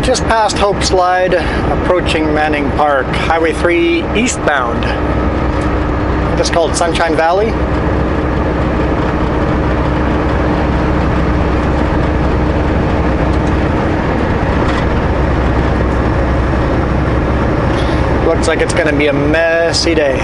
Just past Hope Slide, approaching Manning Park, Highway 3 eastbound. I think it's called Sunshine Valley. Looks like it's going to be a messy day.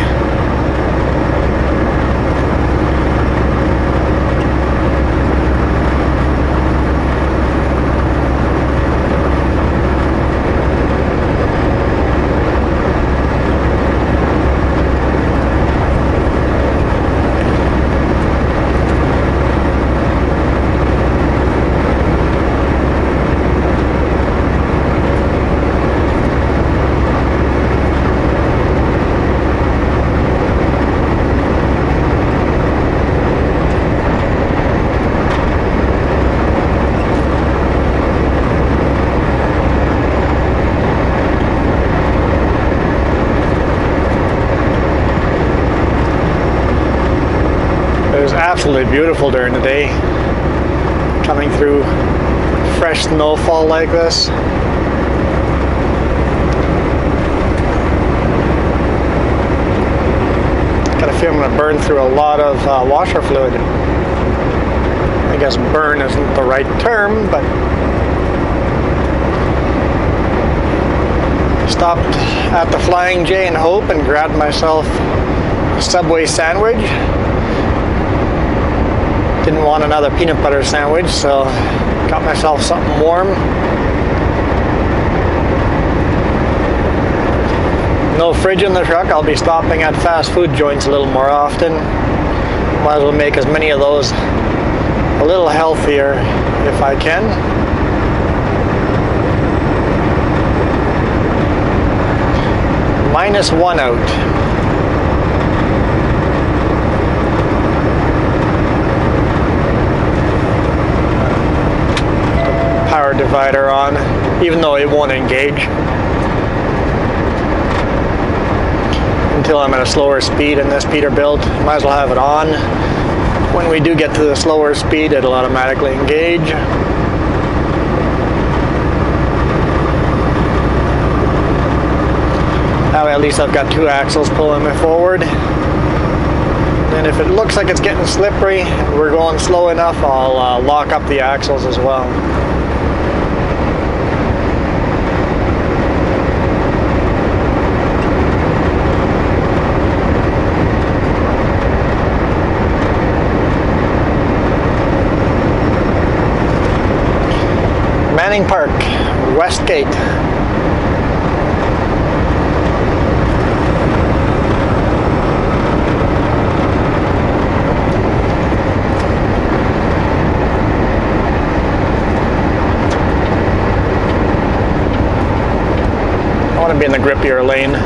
It was absolutely beautiful during the day, coming through fresh snowfall like this. Got a feeling I'm going to burn through a lot of washer fluid. I guess burn isn't the right term, but stopped at the Flying J in Hope and grabbed myself a Subway sandwich. Didn't want another peanut butter sandwich, so got myself something warm. No fridge in the truck. I'll be stopping at fast food joints a little more often. Might as well make as many of those a little healthier if I can. -1 out. Power divider on, even though it won't engage until I'm at a slower speed in this Peterbilt. Might as well have it on. When we do get to the slower speed, it'll automatically engage. That way at least I've got 2 axles pulling me forward. And if it looks like it's getting slippery and we're going slow enough, I'll lock up the axles as well. Manning Park, West Gate. I want to be in the grippier lane.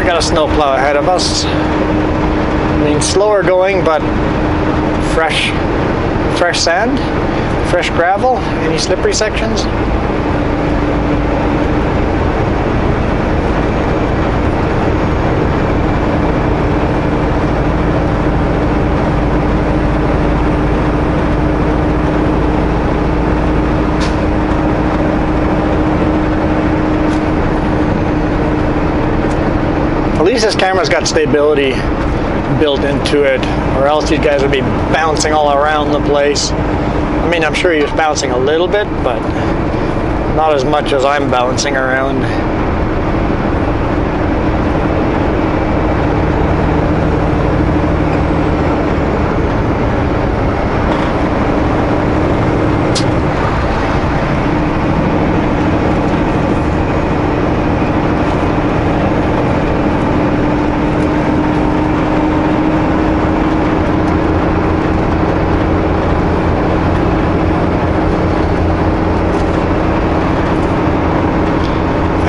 Got a snowplow ahead of us. I mean, slower going, but fresh sand, fresh gravel. Any slippery sections? At least this camera's got stability built into it, or else these guys would be bouncing all around the place. I mean, I'm sure he was bouncing a little bit, but not as much as I'm bouncing around.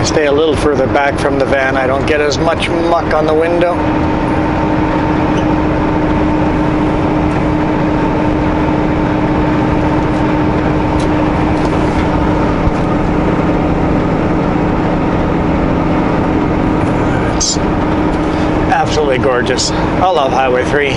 Stay a little further back from the van. I don't get as much muck on the window. gorgeous. I love Highway 3.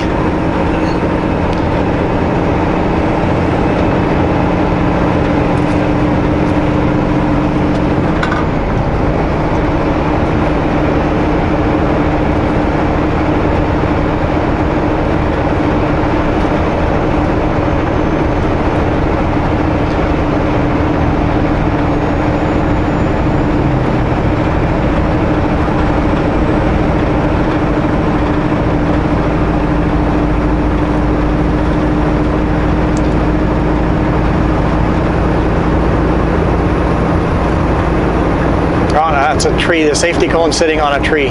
That's a tree, the safety cone sitting on a tree.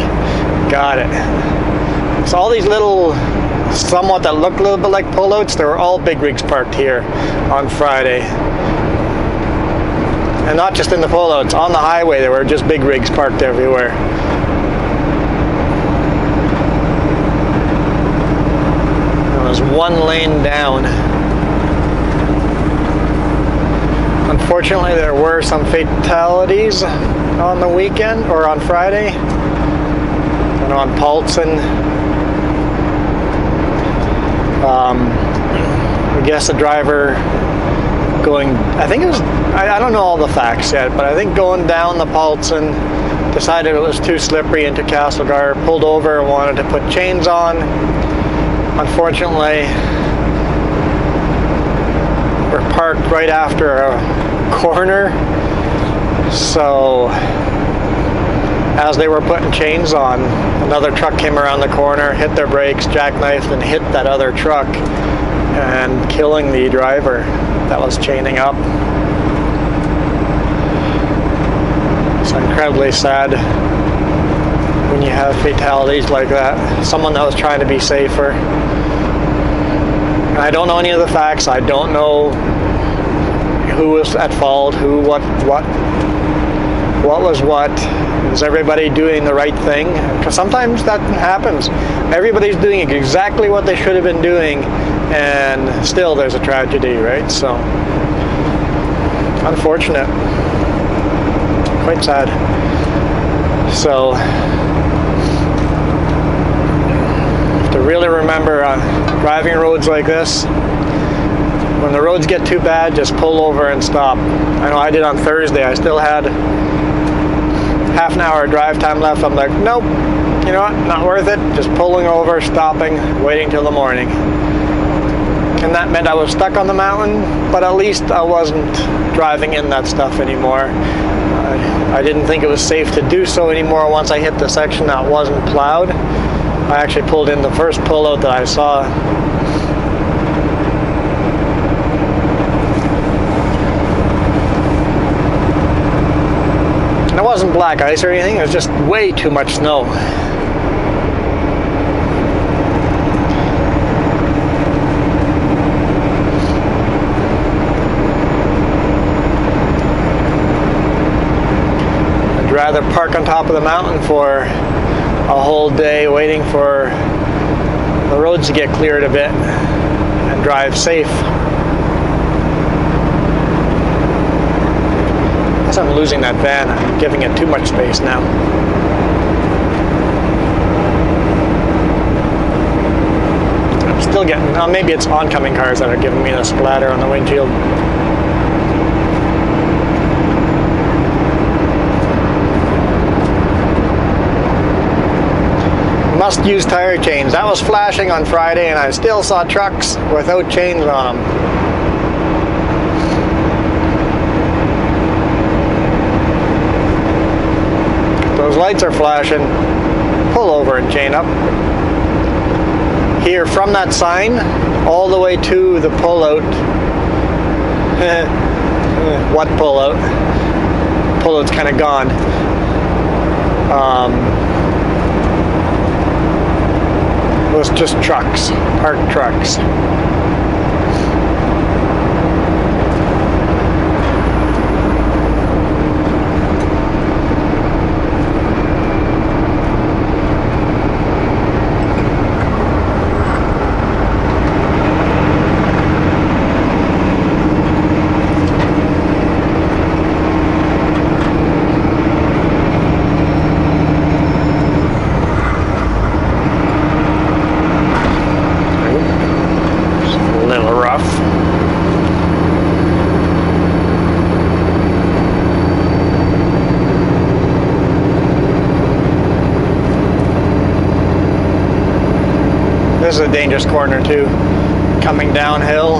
Got it. So all these little, somewhat that look a little bit like pullouts, they were all big rigs parked here on Friday. And not just in the pullouts, on the highway there were just big rigs parked everywhere. There was one lane down. Unfortunately, there were some fatalities on the weekend, or on Friday, and on Paulson. I guess the driver going, I think it was, I don't know all the facts yet, but I think going down the Paulson, decided it was too slippery into Castlegar, pulled over and wanted to put chains on. Unfortunately, we're parked right after a corner, so as they were putting chains on, another truck came around the corner, hit their brakes, jackknifed, and hit that other truck, and killing the driver that was chaining up. It's incredibly sad when you have fatalities like that. Someone that was trying to be safer. I don't know any of the facts. I don't know who was at fault, who, what was what. Is everybody doing the right thing? Because sometimes that happens. Everybody's doing exactly what they should have been doing, and still there's a tragedy, right? So, unfortunate. Quite sad. So, to really remember driving roads like this, when the roads get too bad, just pull over and stop. I know I did on Thursday. I still had half an hour drive time left. I'm like, nope, you know what, not worth it. Just pulling over, stopping, waiting till the morning. And that meant I was stuck on the mountain, but at least I wasn't driving in that stuff anymore. I didn't think it was safe to do so anymore once I hit the section that wasn't plowed. I actually pulled in the first pullout that I saw. And it wasn't black ice or anything, it was just way too much snow. I'd rather park on top of the mountain for a whole day waiting for the roads to get cleared a bit and drive safe. I guess I'm losing that van. I'm giving it too much space now. I'm still getting, maybe it's oncoming cars that are giving me the splatter on the windshield. Must use tire chains. That was flashing on Friday and I still saw trucks without chains on them. Those lights are flashing. Pull over and chain up. Here from that sign all the way to the pullout. What pullout? Pullout's kind of gone. It was just trucks, parked trucks. is a dangerous corner too, coming downhill.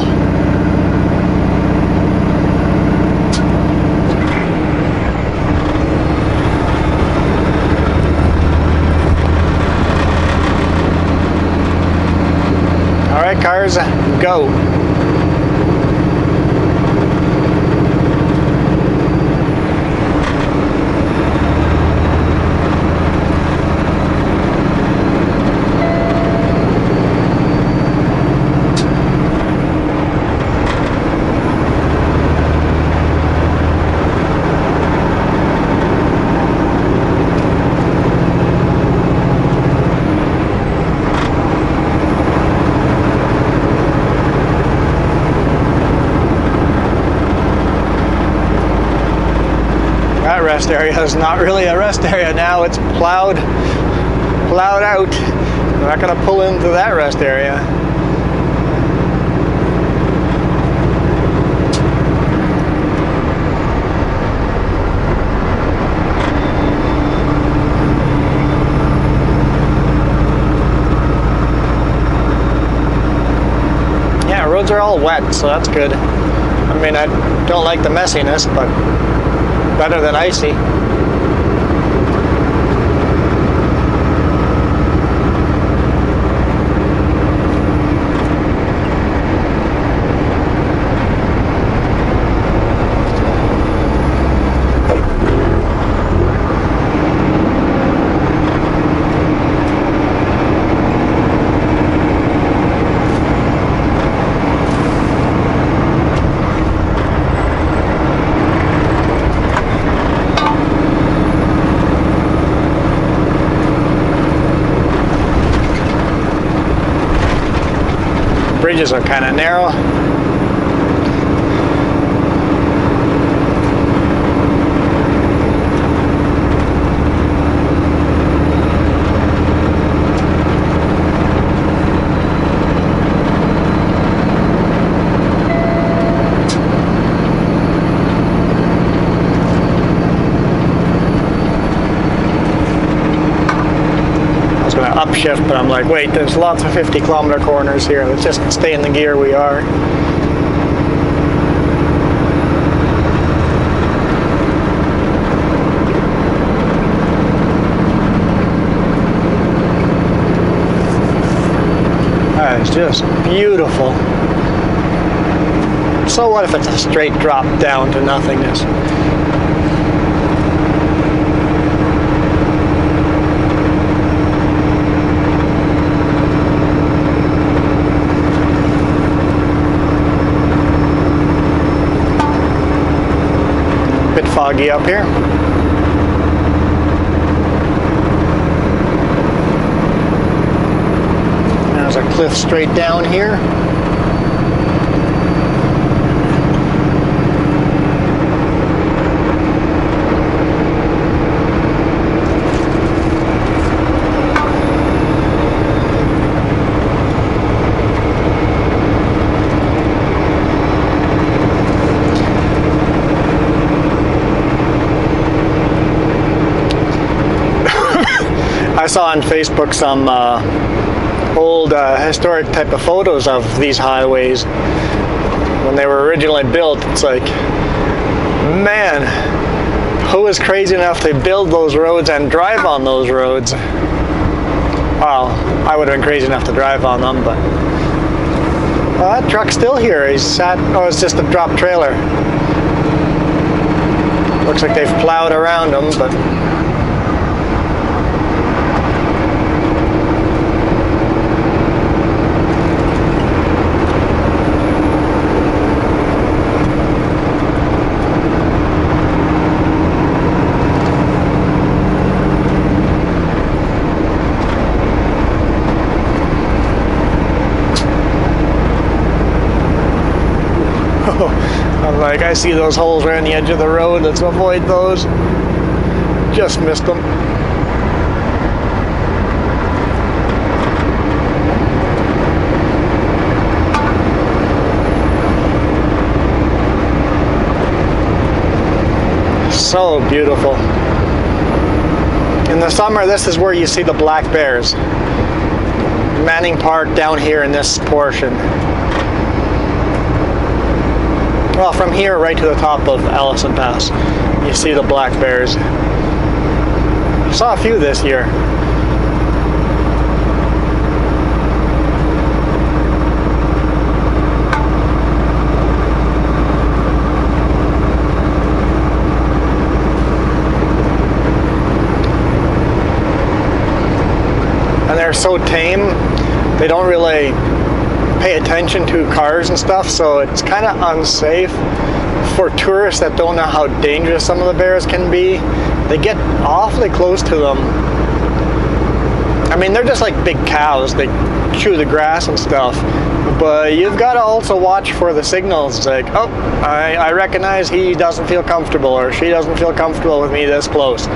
All right, cars, go. That rest area is not really a rest area now. It's plowed out. We're not going to pull into that rest area. Yeah, roads are all wet, so that's good. I mean, I don't like the messiness, but better than icy. Bridges are kind of narrow. Upshift, but I'm like, wait, there's lots of 50-kilometer corners here. Let's just stay in the gear we are. That is just beautiful. So what if it's a straight drop down to nothingness? Foggy up here. There's a cliff straight down here. I saw on Facebook some old historic type of photos of these highways when they were originally built. It's like, man, who was crazy enough to build those roads and drive on those roads? Well, I would have been crazy enough to drive on them, but well, that truck's still here. He's sat. Oh, it's just a drop trailer. Looks like they've plowed around them, but. I'm like, I see those holes around the edge of the road. Let's avoid those. Just missed them. So beautiful. In the summer, this is where you see the black bears. Manning Park down here in this portion. Well, from here right to the top of Allison Pass, you see the black bears. I saw a few this year. And they're so tame, they don't really pay attention to cars and stuff, so it's kind of unsafe for tourists that don't know how dangerous some of the bears can be. They get awfully close to them. I mean, they're just like big cows. They chew the grass and stuff, but you've got to also watch for the signals. It's like, oh, I recognize he doesn't feel comfortable or she doesn't feel comfortable with me this close.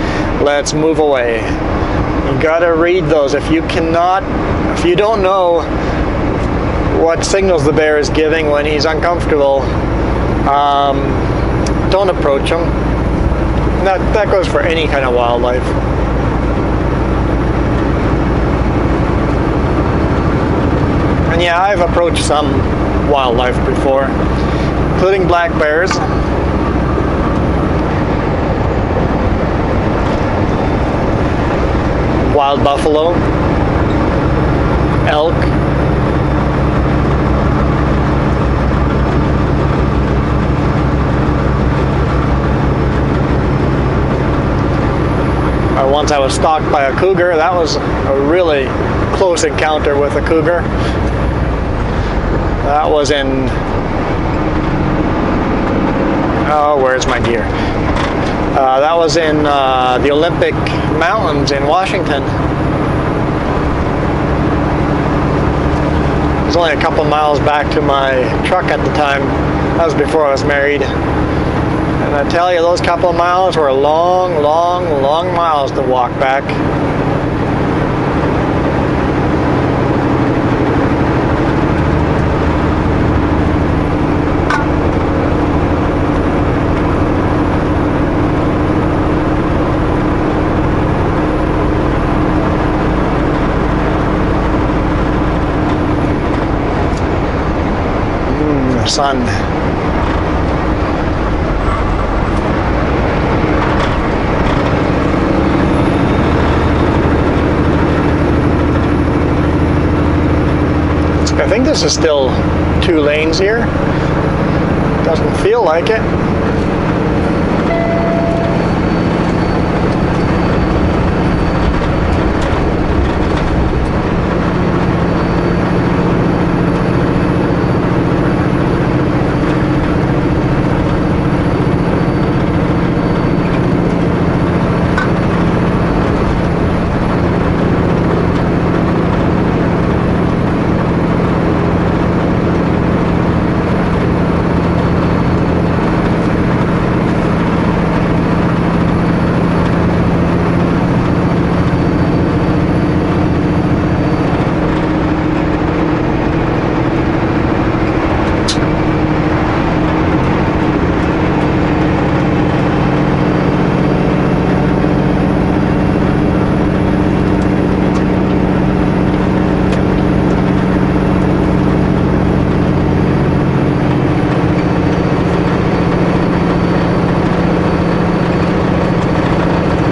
Let's move away. You gotta read those. If you don't know what signals the bear is giving when he's uncomfortable, don't approach him. That goes for any kind of wildlife. And yeah, I've approached some wildlife before, including black bears. Wild buffalo, elk, once I was stalked by a cougar. That was a really close encounter with a cougar. That was in, oh, where's my gear? That was in the Olympic Mountains in Washington. It was only a couple miles back to my truck at the time. That was before I was married. And I tell you, those couple of miles were long, long, long miles to walk back. Sun. I think this is still 2 lanes here. Doesn't feel like it.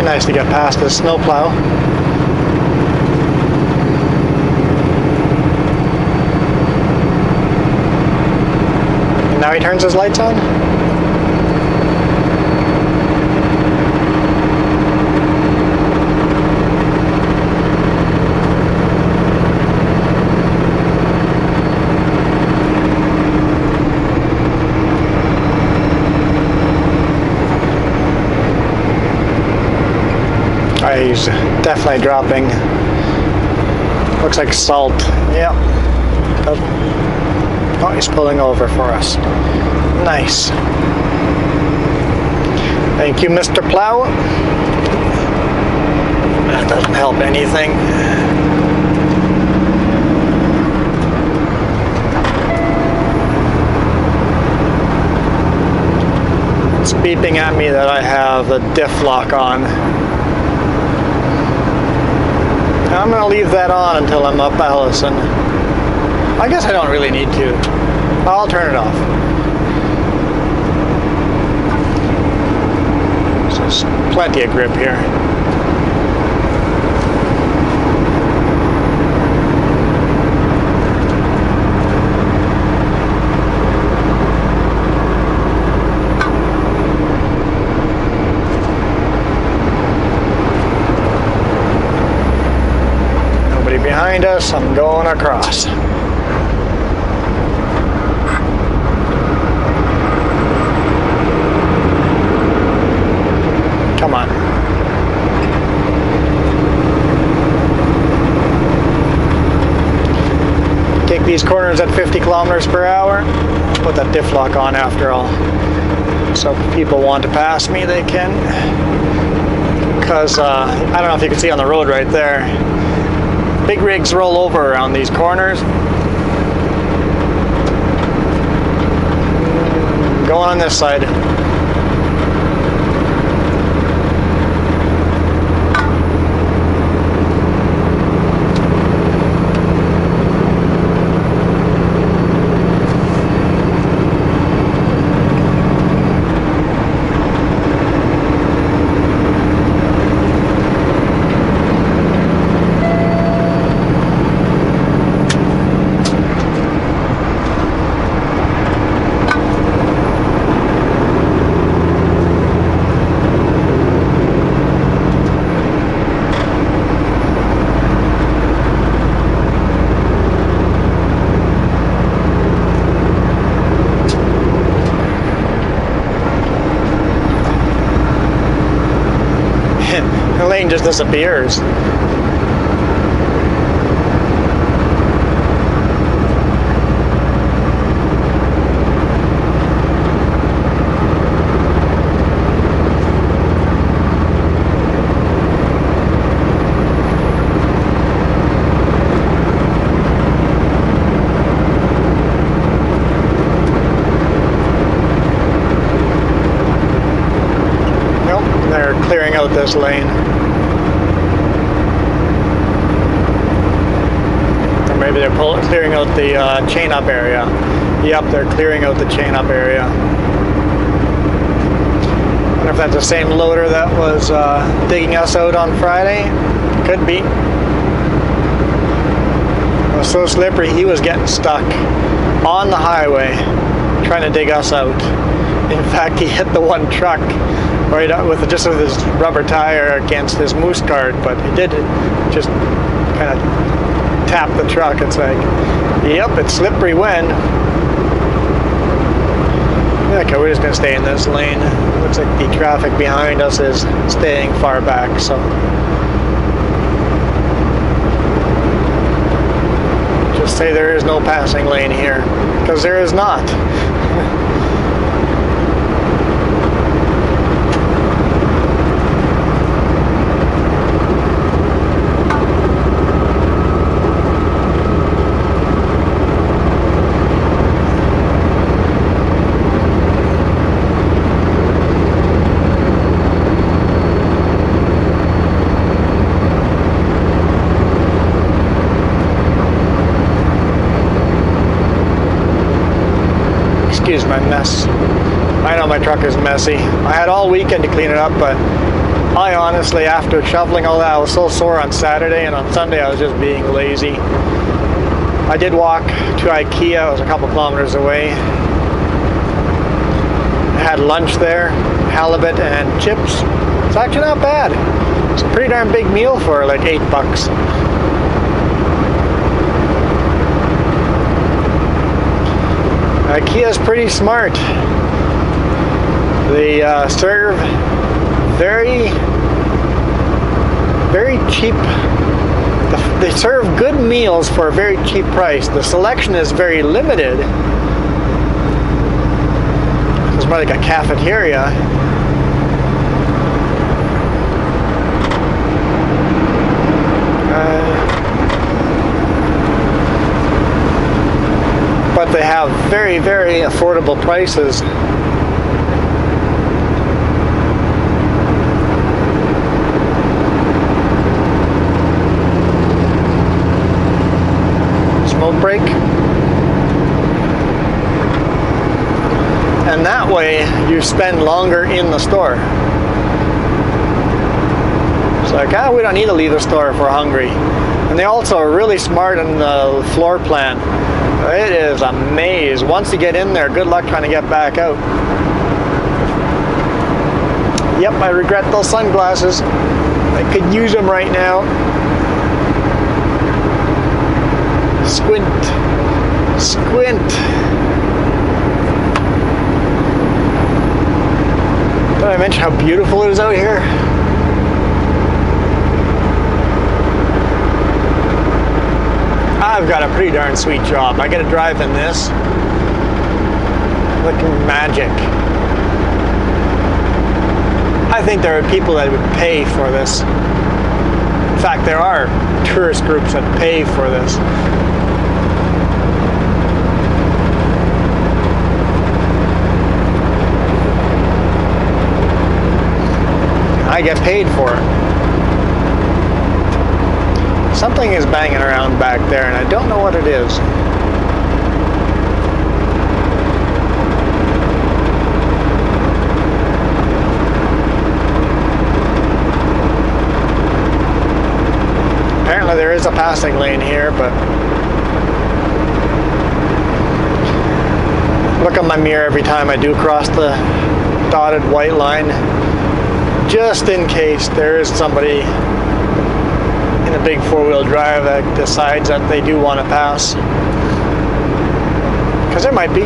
Nice to get past this snowplow. And now he turns his lights on. He's definitely dropping. Looks like salt. Yeah. Oh, he's pulling over for us. Nice. Thank you, Mr. Plow. That doesn't help anything. It's beeping at me that I have the diff lock on. I'm going to leave that on until I'm up Allison. I guess I don't really need to. I'll turn it off. So there's plenty of grip here. Behind us, I'm going across. Come on. Take these corners at 50 kilometers per hour. Put that diff lock on after all. So if people want to pass me, they can. Because I don't know if you can see on the road right there. Big rigs roll over around these corners. Going on this side. The lane just disappears. They're clearing out this lane. Or maybe they're clearing out the chain up area. Yep, they're clearing out the chain up area. I wonder if that's the same loader that was digging us out on Friday. Could be. It was so slippery, he was getting stuck on the highway trying to dig us out. In fact, he hit the one truck right with just with his rubber tire against his moose cart, but he did just kind of tap the truck. It's like, yep, it's slippery when. Okay, we're just gonna stay in this lane. Looks like the traffic behind us is staying far back, so. Just say there is no passing lane here, because there is not. Excuse my mess. I know my truck is messy. I had all weekend to clean it up, but I honestly, after shoveling all that, I was so sore on Saturday, and on Sunday I was just being lazy. I did walk to IKEA. It was a couple kilometers away. I had lunch there, halibut and chips. It's actually not bad. It's a pretty darn big meal for like $8. IKEA is pretty smart. They serve very cheap. They serve good meals for a very cheap price. The selection is very limited. It's more like a cafeteria. But they have very, very affordable prices. brake. And that way you spend longer in the store. It's like, we don't need to leave the store if we're hungry. And they also are really smart in the floor plan. It is a maze. Once you get in there, good luck trying to get back out. Yep, I regret those sunglasses. I could use them right now. Squint. Squint. Did I mention how beautiful it is out here? I've got a pretty darn sweet job. I get to drive in this. Looking magic. I think there are people that would pay for this. In fact, there are tourist groups that pay for this. I get paid for it. Something is banging around back there, and I don't know what it is. Apparently there is a passing lane here, but look at my mirror every time I do cross the dotted white line, just in case there is somebody in a big four-wheel drive that decides that they do want to pass. Because there might be.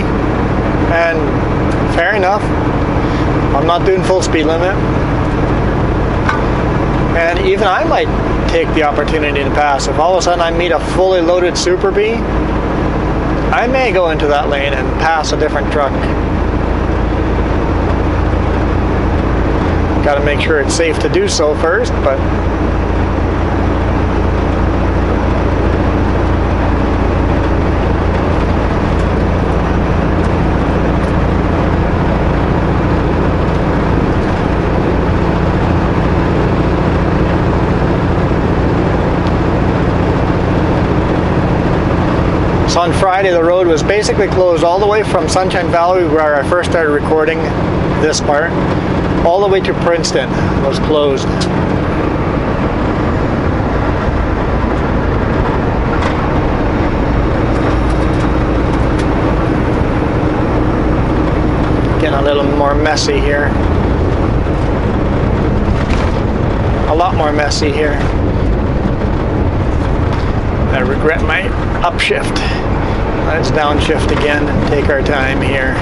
And fair enough. I'm not doing full speed limit. And even I might take the opportunity to pass. If all of a sudden I meet a fully loaded Super Bee, I may go into that lane and pass a different truck. Got to make sure it's safe to do so first, but so on Friday the road was basically closed all the way from Sunshine Valley, where I first started recording this part, all the way to Princeton was closed. Getting a little more messy here. A lot more messy here. I regret my upshift. Let's downshift again and take our time here.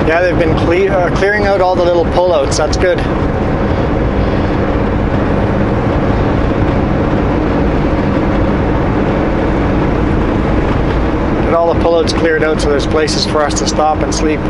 Yeah, they've been clearing out all the little pullouts. That's good. Get all the pullouts cleared out so there's places for us to stop and sleep.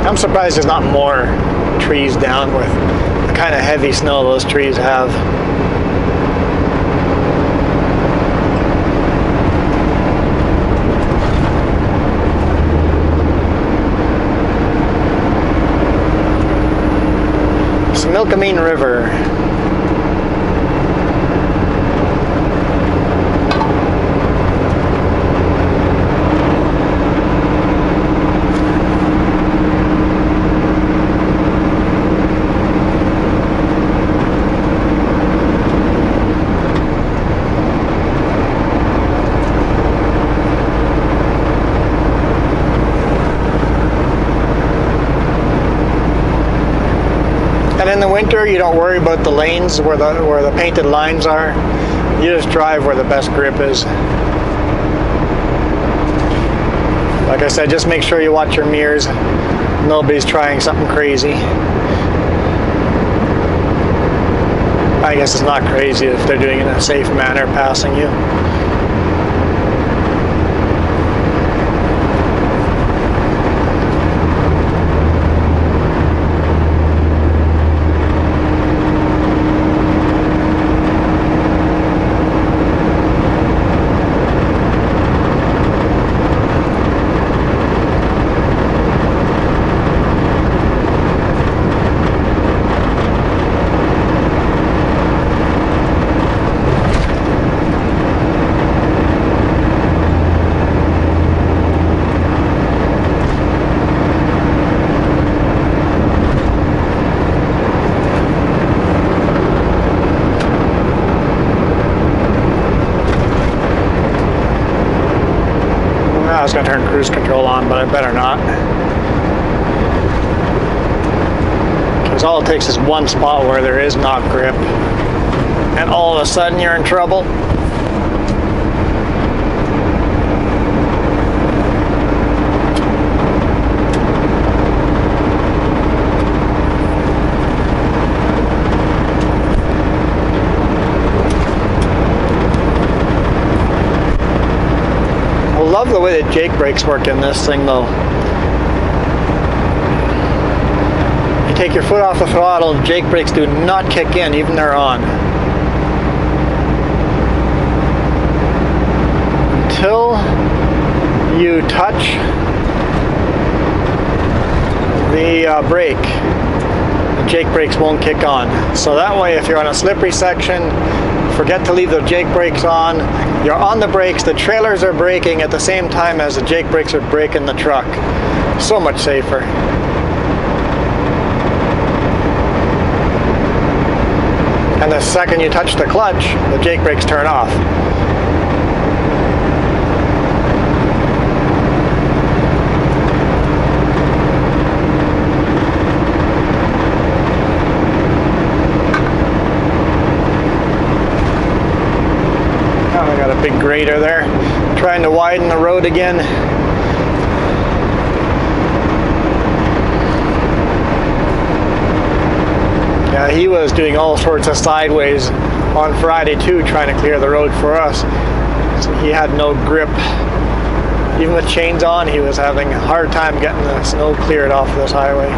I'm surprised there's not more trees down with the kind of heavy snow those trees have. Milkameen River. painter, you don't worry about the lanes where the painted lines are. You just drive where the best grip is. Like I said, just make sure you watch your mirrors. Nobody's trying something crazy. I guess it's not crazy if they're doing it in a safe manner, passing you. I was going to turn cruise control on, but I better not. Because all it takes is one spot where there is not grip, and all of a sudden you're in trouble. I love the way the Jake brakes work in this thing though. You take your foot off the throttle, Jake brakes do not kick in, even they're on. Until you touch the brake, the Jake brakes won't kick on. So that way, if you're on a slippery section, forget to leave the Jake brakes on. You're on the brakes, the trailers are braking at the same time as the Jake brakes are braking the truck. So much safer. And the second you touch the clutch, the Jake brakes turn off. Big grader there, trying to widen the road again. Yeah, he was doing all sorts of sideways on Friday too, trying to clear the road for us. So he had no grip. Even with chains on, he was having a hard time getting the snow cleared off this highway.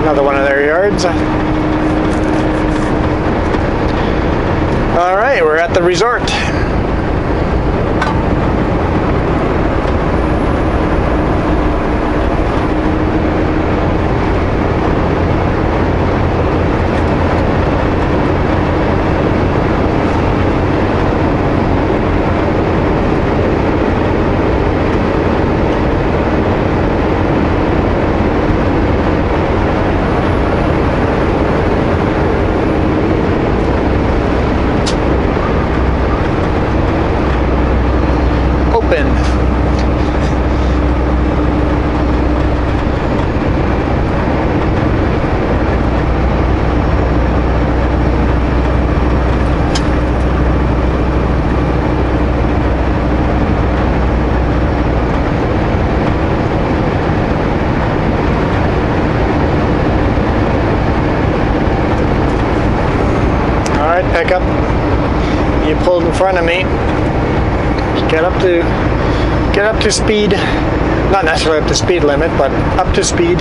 Another one of their yards. All right, we're at the resort. Pickup, you pulled in front of me. Get up to speed, not necessarily up to speed limit, but up to speed.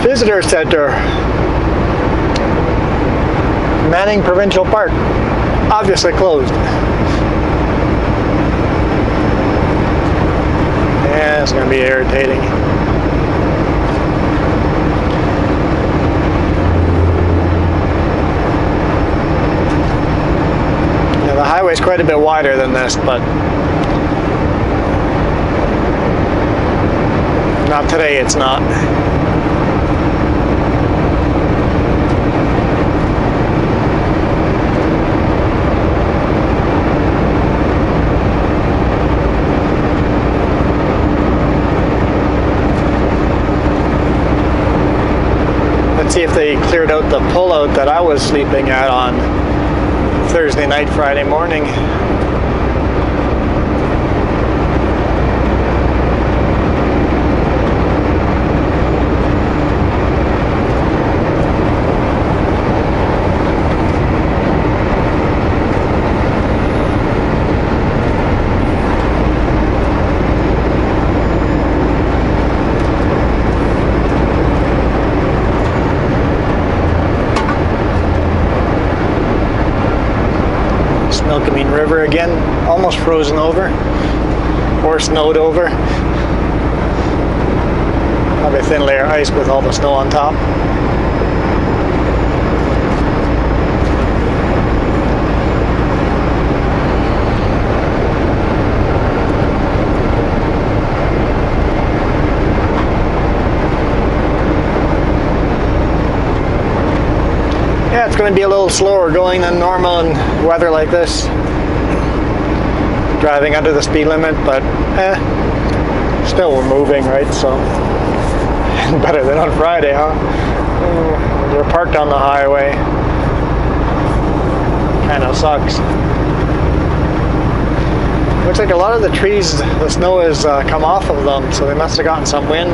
Visitor Center, Manning Provincial Park, obviously closed. Yeah, it's going to be irritating. Yeah, the highway's quite a bit wider than this, but not Not today, it's not. Let's see if they cleared out the pullout that I was sleeping at on Thursday night, Friday morning. River again, almost frozen over or snowed over. Probably a thin layer of ice with all the snow on top. Yeah, it's going to be a little slower going than normal in weather like this. Driving under the speed limit, but still we're moving, right? So better than on Friday, huh? We're parked on the highway. Kind of sucks. Looks like a lot of the trees, the snow has come off of them, so they must have gotten some wind.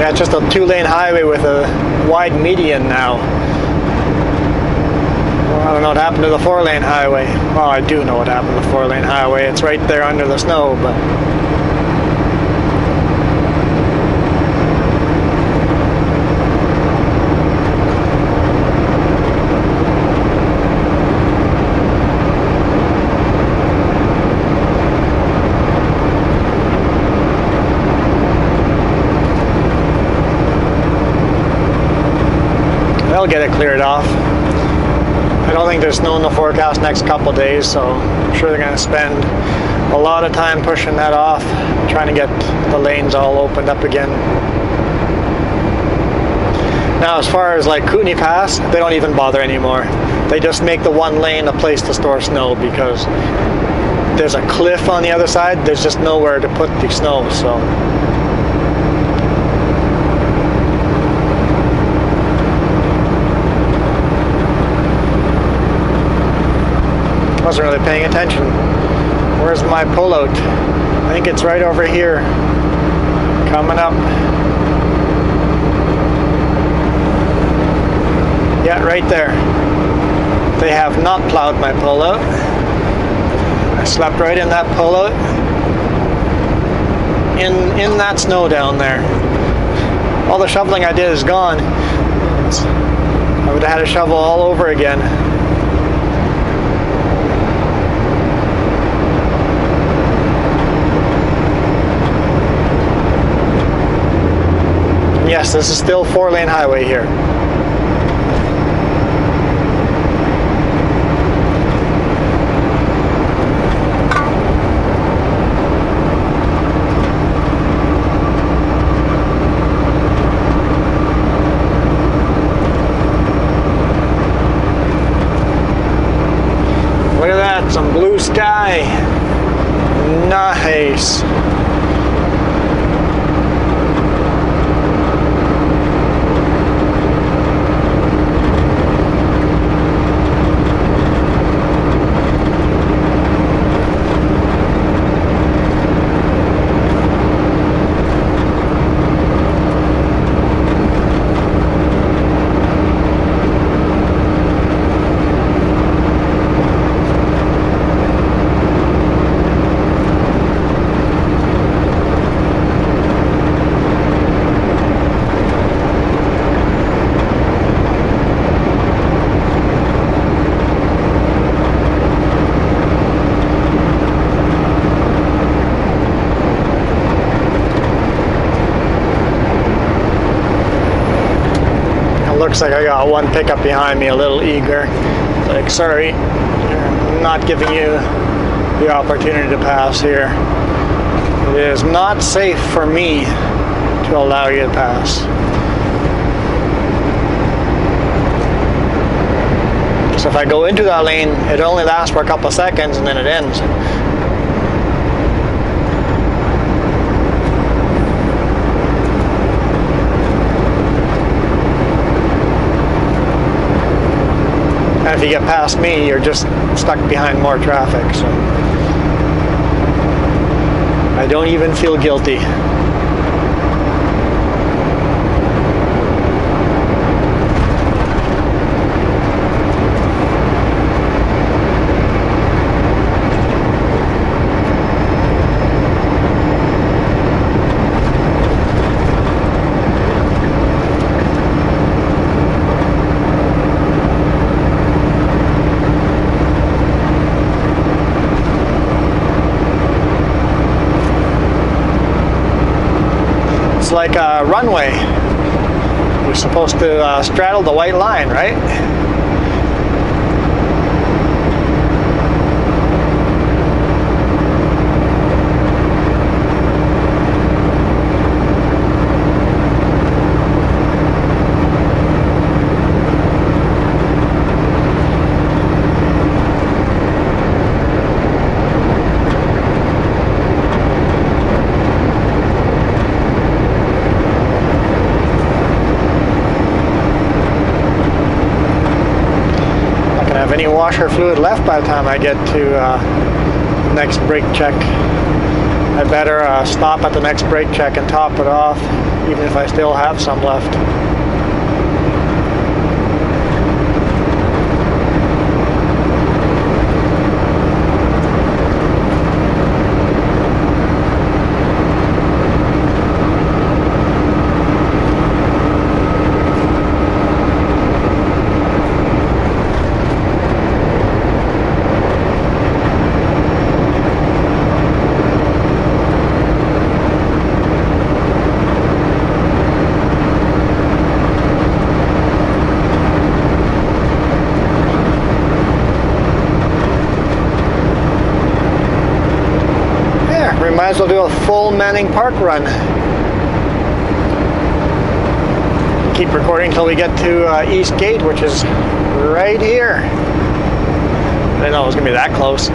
It's just a 2-lane highway with a wide median now. Well, I don't know what happened to the 4-lane highway. Well, I do know what happened to the 4-lane highway. It's right there under the snow, but they'll get it cleared off. I don't think there's snow in the forecast next couple days, so I'm sure they're going to spend a lot of time pushing that off, trying to get the lanes all opened up again. Now, as far as like Kootenai Pass, they don't even bother anymore. They just make the one lane a place to store snow because there's a cliff on the other side. There's just nowhere to put the snow, so. Wasn't really paying attention. Where's my pullout? I think it's right over here. Coming up. Yeah, right there. They have not plowed my pullout. I slept right in that pullout. In that snow down there. All the shoveling I did is gone. I would have had to shovel all over again. Yes, this is still 4-lane highway here. Look at that, some blue sky. Nice. Looks like I got one pickup behind me, a little eager. Like, sorry, I'm not giving you the opportunity to pass here. It is not safe for me to allow you to pass. So if I go into that lane, it only lasts for a couple of seconds and then it ends. And if you get past me, you're just stuck behind more traffic. So I don't even feel guilty. It's like a runway. You're supposed to straddle the white line, right? Any washer fluid left by the time I get to the next brake check. I better stop at the next brake check and top it off, even if I still have some left. Might as well do a full Manning Park run. Keep recording until we get to East Gate, which is right here. I didn't know it was going to be that close.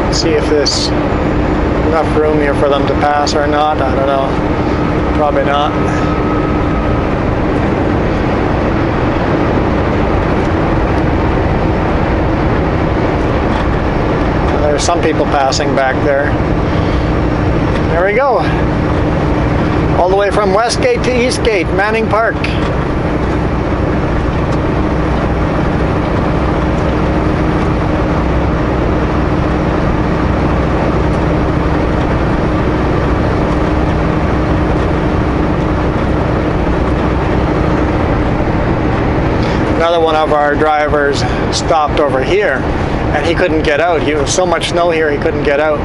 Let's see if there's enough room here for them to pass or not. I don't know. Probably not. There's some people passing back there. There we go. All the way from Westgate to Eastgate, Manning Park. Another one of our drivers stopped over here. And he couldn't get out. There was so much snow here, he couldn't get out.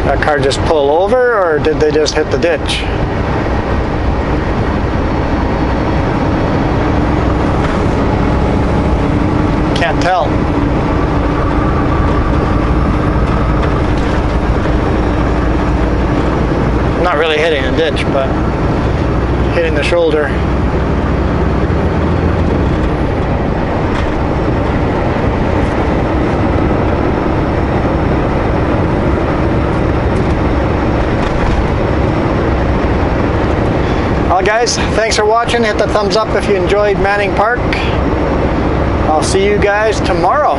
That car just pull over, or did they just hit the ditch? Can't tell. Not really hitting a ditch, but hitting the shoulder. Well guys, thanks for watching. Hit the thumbs up if you enjoyed Manning Park. I'll see you guys tomorrow.